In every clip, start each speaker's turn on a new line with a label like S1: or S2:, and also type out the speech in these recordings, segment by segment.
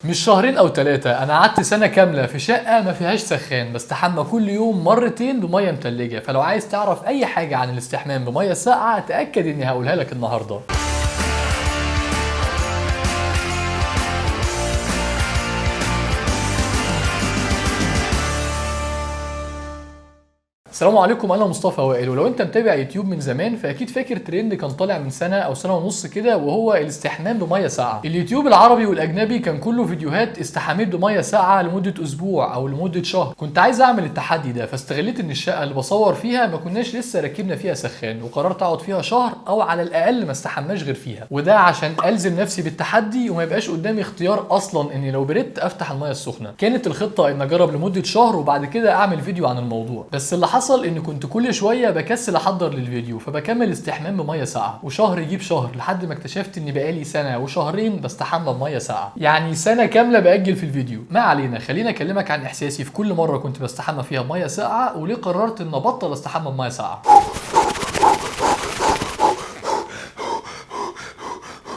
S1: مش شهرين او ثلاثة، انا قعدت سنة كاملة في شقة ما فيهاش سخان، بستحمى كل يوم مرتين بمية متلجة. فلو عايز تعرف اي حاجة عن الاستحمام بمية ساقعة تأكد اني هقولها لك النهاردة. السلام عليكم، انا مصطفى وائل. ولو انت متابع يوتيوب من زمان فاكيد فاكر ترند كان طالع من سنه او سنه ونص كده، وهو الاستحمام بميه ساقعه. اليوتيوب العربي والاجنبي كان كله فيديوهات استحميت بميه ساقعه لمده اسبوع او لمده شهر. كنت عايز اعمل التحدي ده، فاستغليت ان الشقه اللي بصور فيها ما كناش لسه ركبنا فيها سخان، وقررت اقعد فيها شهر او على الاقل ما استحماش غير فيها. وده عشان الزم نفسي بالتحدي وما يبقاش قدامي اختيار اصلا اني لو بردت افتح الميه السخنه. كانت الخطه ان اجرب لمده شهر وبعد كده اعمل فيديو عن الموضوع. بس اللي حصل ان كنت كل شويه بكسل احضر للفيديو، فبكمل استحمام بميه ساقعه، وشهر يجيب شهر لحد ما اكتشفت اني بقالي سنه وشهرين بستحمى بميه ساقعه، يعني سنه كامله باجل في الفيديو. ما علينا، خليني اكلمك عن احساسي في كل مره كنت بستحمى فيها بميه ساقعه، وليه قررت ان ابطل استحمى بميه ساقعه.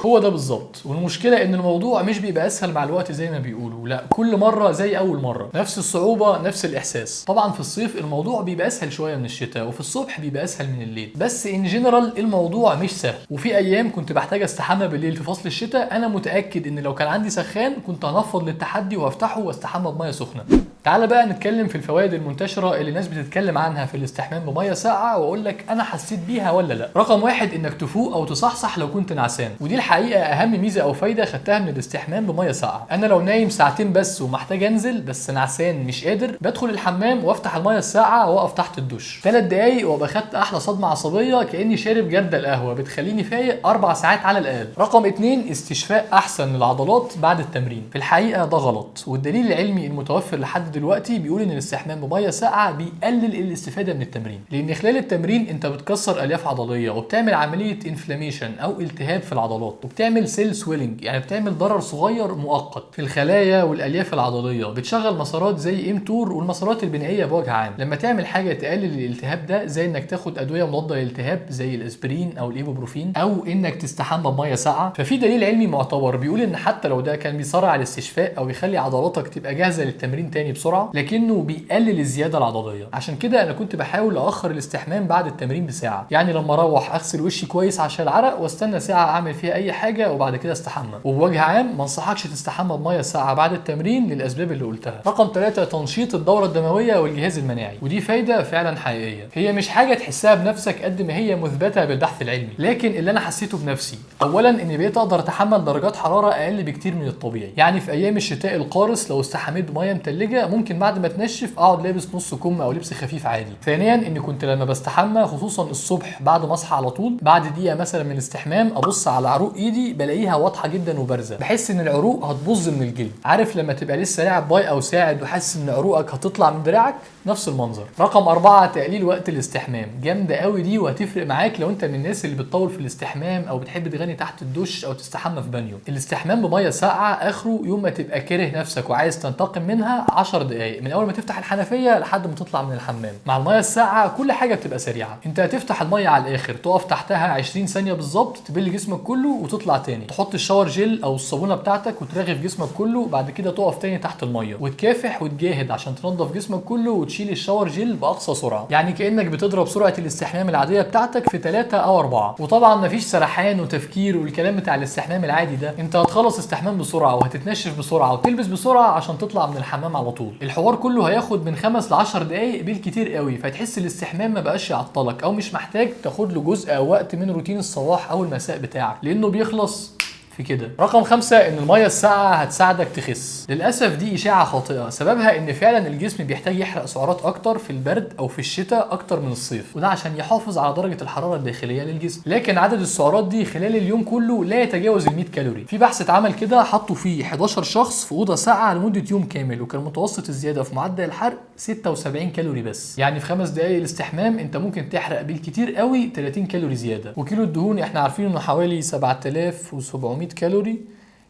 S1: هو ده بالظبط. والمشكله ان الموضوع مش بيبقى اسهل مع الوقت زي ما بيقولوا، لا، كل مره زي اول مره، نفس الصعوبه نفس الاحساس. طبعا في الصيف الموضوع بيبقى اسهل شويه من الشتاء، وفي الصبح بيبقى اسهل من الليل، بس ان جنرال الموضوع مش سهل. وفي ايام كنت بحتاج استحمى بالليل في فصل الشتاء، انا متاكد ان لو كان عندي سخان كنت هنفض للتحدي وهفتحه واستحمى بميه سخنه. تعال بقى نتكلم في الفوائد المنتشره اللي الناس بتتكلم عنها في الاستحمام بميه ساقعه، واقول لك انا حسيت بيها ولا لا. رقم واحد، انك تفوق او تصحصح لو كنت نعسان، ودي الحقيقه اهم ميزه او فايده خدتها من الاستحمام بميه ساقعه. انا لو نايم ساعتين بس ومحتاج انزل بس نعسان مش قادر، بدخل الحمام وافتح الميه الساقعه واقف تحت الدش 3 دقايق وابقى خدت احلى صدمه عصبيه كاني شارب جرده القهوه بتخليني فايق 4 ساعات على الاقل. رقم 2، استشفاء احسن للعضلات بعد التمرين. في الحقيقه ده غلط، والدليل العلمي المتوفر لحد دلوقتي بيقول ان الاستحمام بميه ساقعه بيقلل الاستفاده من التمرين، لان خلال التمرين انت بتكسر الياف عضليه وبتعمل عمليه انفلاميشن او التهاب في العضلات، وبتعمل سيل سويلنج، يعني بتعمل ضرر صغير مؤقت في الخلايا والالياف العضليه، بتشغل مسارات زي امتور والمسارات البنائيه بوجه عام. لما تعمل حاجه تقلل الالتهاب ده، زي انك تاخد ادويه مضاده للالتهاب زي الاسبرين او الايبوبروفين، او انك تستحمى بميه ساقعه، ففي دليل علمي معتبر بيقول ان حتى لو ده كان بيسرع الاستشفاء او يخلي عضلاتك تبقى جاهزه للتمرين تاني بسرعه، لكنه بيقلل الزياده العضليه. عشان كده انا كنت بحاول اخر الاستحمام بعد التمرين بساعه، يعني لما اروح اغسل وشي كويس عشان العرق واستنى ساعه اعمل فيها اي حاجه وبعد كده استحمى. وبوجه عام ما انصحكش تستحمى بميه ساقعه بعد التمرين للاسباب اللي قلتها. رقم 3، تنشيط الدوره الدمويه والجهاز المناعي، ودي فايده فعلا حقيقيه. هي مش حاجه تحسها بنفسك قد ما هي مثبته بالبحث العلمي، لكن اللي انا حسيته بنفسي اولا اني بقيت اقدر اتحمل درجات حراره اقل بكتير من الطبيعي. يعني في ايام الشتاء القارس لو استحميت بميه متلجه ممكن بعد ما تنشف اقعد لابس نص كم او لبس خفيف عادي. ثانيا، اني كنت لما بستحمى خصوصا الصبح بعد ما اصحى على طول، بعد دقيقه مثلا من الاستحمام ابص على عروق ايدي بلاقيها واضحه جدا وبارزه، بحس ان العروق هتبظ من الجلد. عارف لما تبقى لسه لاعب باي او ساعد وحاسس ان عروقك هتطلع من دراعك؟ نفس المنظر. رقم 4، تقليل وقت الاستحمام. جامده قوي دي، وهتفرق معاك لو انت من الناس اللي بتطول في الاستحمام او بتحب تغني تحت الدش او تستحمى في بانيو. الاستحمام بميه ساقعه اخره يوم ما تبقى كاره نفسك وعايز تنتقم منها 10 دقائق من اول ما تفتح الحنفيه لحد ما تطلع من الحمام. مع الميه الساقعه كل حاجه بتبقى سريعه، انت هتفتح الميه على الاخر، تقف تحتها 20 ثانيه بالظبط، تبل جسمك كله وتطلع تاني، تحط الشاور جل او الصابونه بتاعتك وترغي في جسمك كله، بعد كده تقف تاني تحت الميه وتكافح وتجاهد عشان تنظف جسمك كله وتشيل الشاور جل باقصى سرعه، يعني كانك بتضرب سرعه الاستحمام العاديه بتاعتك في 3 أو 4. وطبعا مفيش سرحان وتفكير والكلام بتاع الاستحمام العادي ده، انت هتخلص استحمام بسرعه وهتتنشف بسرعه وتلبس بسرعه عشان تطلع من الحمام على طول. الحوار كله هياخد من 5 ل 10 دقائق بالكتير قوي، فتحس الاستحمام ما بقاش يعطلك او مش محتاج تاخد له جزء او وقت من روتين الصباح او المساء بتاعك، لانه بيخلص في كده. رقم 5، ان الميه الساقعه هتساعدك تخس. للاسف دي اشاعه خاطئه، سببها ان فعلا الجسم بيحتاج يحرق سعرات اكتر في البرد او في الشتاء اكتر من الصيف، وده عشان يحافظ على درجه الحراره الداخليه للجسم، لكن عدد السعرات دي خلال اليوم كله لا يتجاوز ال 100 كالوري. في بحث اتعمل كده حطوا فيه 11 شخص في اوضه ساقعه لمده يوم كامل، وكان متوسط الزياده في معدل الحرق 76 كالوري بس، يعني في 5 دقائق الاستحمام انت ممكن تحرق بالكتير قوي 30 كالوري زياده. وكيلو الدهون احنا عارفين انه حوالي 7700 كالوري،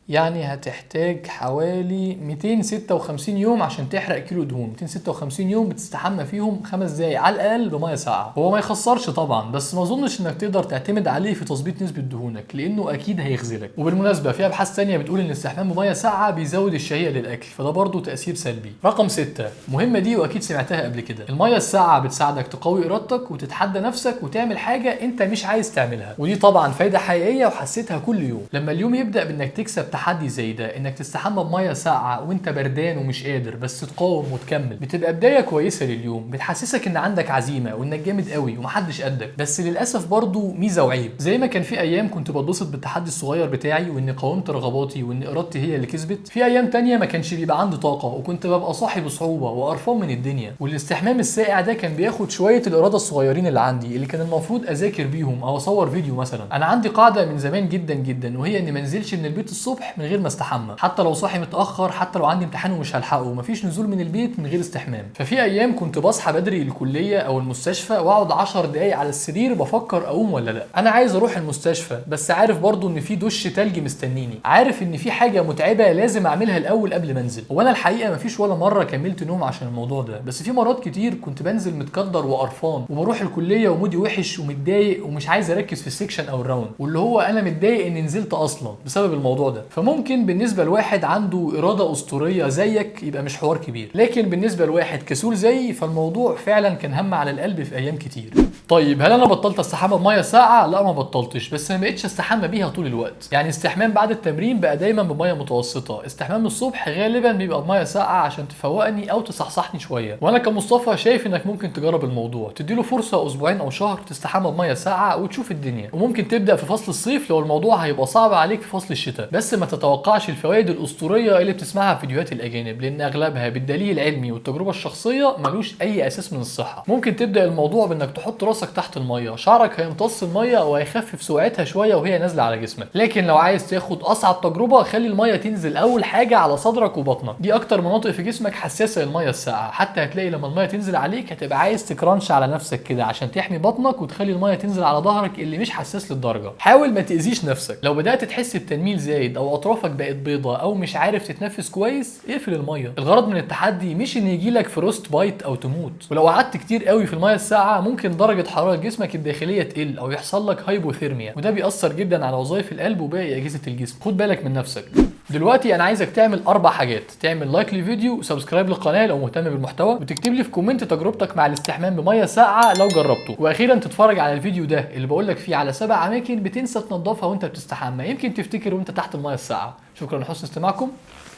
S1: يعني هتحتاج حوالي 256 يوم عشان تحرق كيلو دهون. 256 يوم بتستحمى فيهم 5 دقايق على الاقل بميه ساقعه. هو ما يخسرش طبعا، بس ما اظنش انك تقدر تعتمد عليه في تظبيط نسبه دهونك لانه اكيد هيغزلك. وبالمناسبه في ابحاث ثانيه بتقول ان الاستحمام بميه ساقعه بيزود الشهيه للاكل، فده برضه تاثير سلبي. رقم 6 مهمه دي واكيد سمعتها قبل كده، الميه الساقعه بتساعدك تقوي ارادتك وتتحدى نفسك وتعمل حاجه انت مش عايز تعملها، ودي طبعا فايده حقيقيه وحسيتها كل يوم. لما اليوم يبدا بانك تكسب تحدي زي ده، انك تستحمى بميه ساقعه وانت بردان ومش قادر بس تقاوم وتكمل، بتبقى بدايه كويسه لليوم، بتحسسك ان عندك عزيمه وانك جامد قوي ومحدش قدك. بس للاسف برضو ميزه وعيب، زي ما كان في ايام كنت بتبسط بالتحدي الصغير بتاعي واني قاومت رغباتي وان ارادتي هي اللي كسبت، في ايام تانية ما كانش بيبقى عندي طاقه وكنت ببقى صاحي بصعوبه وقرفان من الدنيا. والاستحمام الساقع ده كان بياخد شويه الاراده الصغيرين اللي عندي اللي كان المفروض اذاكر بيهم او اصور فيديو مثلا. انا عندي قاعده من زمان جدا جدا، وهي اني ما انزلش من البيت الصبح من غير ما استحمى، حتى لو صاحي متاخر، حتى لو عندي امتحان ومش هلحقه، مفيش نزول من البيت من غير استحمام. ففي ايام كنت بصحى بدري الكليه او المستشفى واقعد 10 دقايق على السرير بفكر اقوم ولا لا. انا عايز اروح المستشفى بس عارف برضو ان في دش تلج مستنيني، عارف ان في حاجه متعبه لازم اعملها الاول قبل ما انزل. وانا الحقيقه مفيش ولا مره كملت نوم عشان الموضوع ده، بس في مرات كتير كنت بنزل متقدر وقرفان وبروح الكليه ومودي وحش ومتضايق ومش عايز اركز في السكشن او الراوند، واللي هو انا متضايق اني نزلت اصلا بسبب الموضوع ده. فممكن بالنسبه لواحد عنده اراده اسطوريه زيك يبقى مش حوار كبير، لكن بالنسبه لواحد كسول زيي فالموضوع فعلا كان هم على القلب في ايام كتير. طيب هل انا بطلت استحمى بميه ساقعه؟ لا ما بطلتش، بس ما بقتش استحمى بيها طول الوقت. يعني استحمام بعد التمرين بقى دايما بميه متوسطه، استحمام الصبح غالبا بيبقى بميه ساقعه عشان تفوقني او تصحصحني شويه. وانا كمصطفى شايف انك ممكن تجرب الموضوع، تديله فرصه اسبوعين او شهر تستحمى بميه ساقعه وتشوف الدنيا. وممكن تبدا في فصل الصيف لو الموضوع هيبقى صعب عليك في فصل الشتاء، بس ما تتوقعش الفوائد الاسطوريه اللي بتسمعها في فيديوهات الاجانب، لان اغلبها بالدليل العلمي والتجربه الشخصيه ملوش اي اساس من الصحه. ممكن تبدا الموضوع بانك تحط راسك تحت الميه، شعرك هيمتص الميه وهيخفف سقعتها شويه وهي نازله على جسمك. لكن لو عايز تاخد اصعب تجربه، خلي الميه تنزل اول حاجه على صدرك وبطنك، دي اكتر مناطق في جسمك حساسه للميه الساقعه. حتى هتلاقي لما الميه تنزل عليك هتبقى عايز تكرانش على نفسك كده عشان تحمي بطنك وتخلي الميه تنزل على ظهرك اللي مش حساس للدرجه. حاول ما تاذيش نفسك. لو بدات تحس بتنميل زايد او اطرافك بقت بيضه او مش عارف تتنفس كويس، اقفل الميه. الغرض من التحدي مش ان يجيلك فروست بايت او تموت. ولو قعدت كتير قوي في الميه الساقعه ممكن درجه حراره جسمك الداخليه تقل او يحصل لك هايبوثيرميا، وده بيأثر جدا على وظائف القلب وباقي اجهزه الجسم. خد بالك من نفسك. دلوقتي انا عايزك تعمل 4 حاجات: تعمل لايك للفيديو وسبسكرايب للقناه لو مهتم بالمحتوى، وتكتب لي في كومنت تجربتك مع الاستحمام بميه ساقعه لو جربته، واخيرا تتفرج على الفيديو ده اللي بقول لك فيه على 7 اماكن بتنسى تنضفها وانت بتستحمى، يمكن تفتكر وانت تحت الميه الساقعه. شكرا لحسن استماعكم،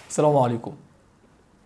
S1: السلام عليكم.